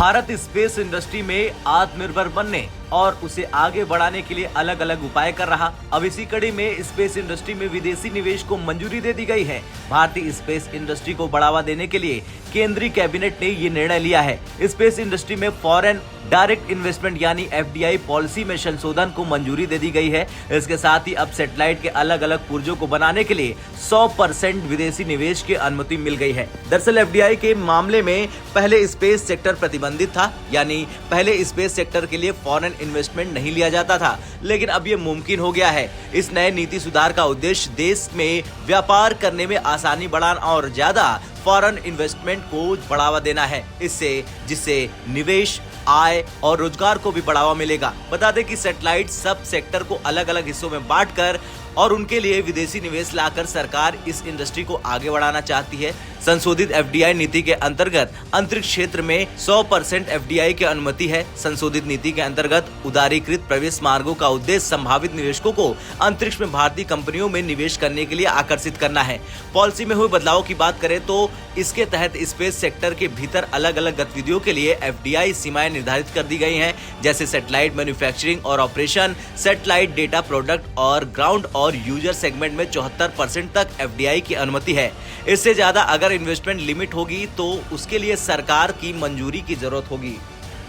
Bharat space industry में आत्मनिर्भर बनने और उसे आगे बढ़ाने के लिए अलग अलग उपाय कर रहा। अब इसी कड़ी में स्पेस इंडस्ट्री में विदेशी निवेश को मंजूरी दे दी गई है। भारतीय स्पेस इंडस्ट्री को बढ़ावा देने के लिए केंद्रीय कैबिनेट ने ये निर्णय लिया है। स्पेस इंडस्ट्री में फॉरेन डायरेक्ट इन्वेस्टमेंट यानी FDI पॉलिसी में संशोधन को मंजूरी दे दी गई है। इसके साथ ही अब सैटेलाइट के अलग अलग पुर्जों को बनाने के लिए 100% विदेशी निवेश की अनुमति मिल गई है। दरअसल FDI के मामले में पहले स्पेस सेक्टर प्रतिबंधित था, यानी पहले स्पेस सेक्टर के लिए फॉरेन इन्वेस्टमेंट नहीं लिया जाता था, लेकिन अब ये मुमकिन हो गया है। इस नए नीति सुधार का उद्देश्य देश में व्यापार करने में आसानी बढ़ाना और ज्यादा फॉरेन इन्वेस्टमेंट को बढ़ावा देना है, जिससे निवेश, आय और रोजगार को भी बढ़ावा मिलेगा। बता दें कि सैटेलाइट सब सेक्टर को अलग अलग हिस्सों में बांटकर और उनके लिए विदेशी निवेश लाकर सरकार इस इंडस्ट्री को आगे बढ़ाना चाहती है। संशोधित FDI नीति के अंतर्गत अंतरिक्ष क्षेत्र में 100% FDI की अनुमति है। संशोधित नीति के अंतर्गत उदारीकृत प्रवेश मार्गों का उद्देश्य संभावित निवेशकों को अंतरिक्ष में भारतीय कंपनियों में निवेश करने के लिए आकर्षित करना है। पॉलिसी में हुए बदलाव की बात करें तो इसके तहत स्पेस सेक्टर के भीतर अलग अलग गतिविधियों के लिए FDI सीमाएं निर्धारित कर दी गई हैं, जैसे सैटेलाइट मैन्युफैक्चरिंग और ऑपरेशन, सैटेलाइट डेटा प्रोडक्ट और ग्राउंड और यूजर सेगमेंट में 74% तक FDI की अनुमति है। इससे ज्यादा अगर इन्वेस्टमेंट लिमिट होगी तो उसके लिए सरकार की मंजूरी की जरूरत होगी।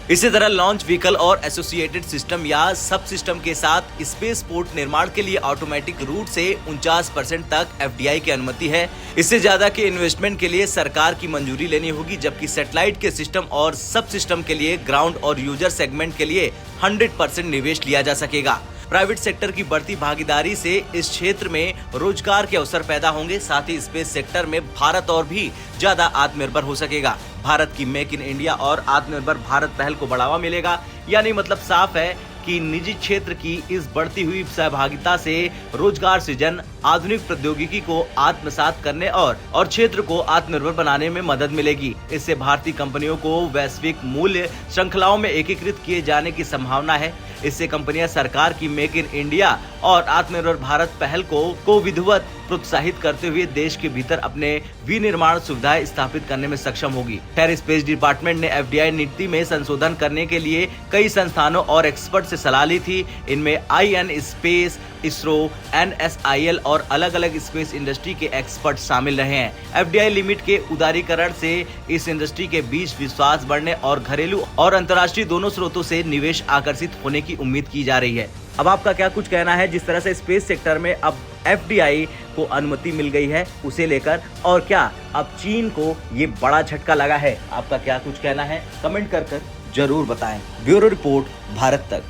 इसी तरह लॉन्च व्हीकल और एसोसिएटेड सिस्टम या सब सिस्टम के साथ स्पेस पोर्ट निर्माण के लिए ऑटोमेटिक रूट से 49% तक FDI की अनुमति है। इससे ज्यादा के इन्वेस्टमेंट के लिए सरकार की मंजूरी लेनी होगी, जबकि सैटेलाइट के सिस्टम और सब सिस्टम के लिए ग्राउंड और यूजर सेगमेंट के लिए 100% निवेश लिया जा सकेगा। प्राइवेट सेक्टर की बढ़ती भागीदारी से इस क्षेत्र में रोजगार के अवसर पैदा होंगे। साथ ही स्पेस सेक्टर में भारत और भी ज्यादा आत्मनिर्भर हो सकेगा। भारत की मेक इन इंडिया और आत्मनिर्भर भारत पहल को बढ़ावा मिलेगा। यानी मतलब साफ है कि निजी क्षेत्र की इस बढ़ती हुई सहभागिता से रोजगार सृजन, आधुनिक प्रौद्योगिकी को आत्मसात करने और क्षेत्र को आत्मनिर्भर बनाने में मदद मिलेगी। इससे भारतीय कंपनियों को वैश्विक मूल्य श्रृंखलाओं में एकीकृत किए जाने की संभावना है। इससे कंपनियां सरकार की मेक इन इंडिया और आत्मनिर्भर भारत पहल को विधिवत प्रोत्साहित करते हुए देश के भीतर अपने विनिर्माण सुविधाएं स्थापित करने में सक्षम होगी। खैर, स्पेस डिपार्टमेंट ने FDI नीति में संशोधन करने के लिए कई संस्थानों और एक्सपर्ट से सलाह ली थी। इनमें IN स्पेस, ISRO, NSIL और अलग अलग स्पेस इंडस्ट्री के एक्सपर्ट शामिल रहे हैं। FDI लिमिट के उदारीकरण से इस इंडस्ट्री के बीच विश्वास बढ़ने और घरेलू और अंतर्राष्ट्रीय दोनों स्रोतों से निवेश आकर्षित होने की उम्मीद की जा रही है। अब आपका क्या कुछ कहना है जिस तरह से स्पेस सेक्टर में अब FDI को अनुमति मिल गई है उसे लेकर, और क्या अब चीन को ये बड़ा झटका लगा है? आपका क्या कुछ कहना है कमेंट कर जरूर बताएं। ब्यूरो रिपोर्ट, भारत तक।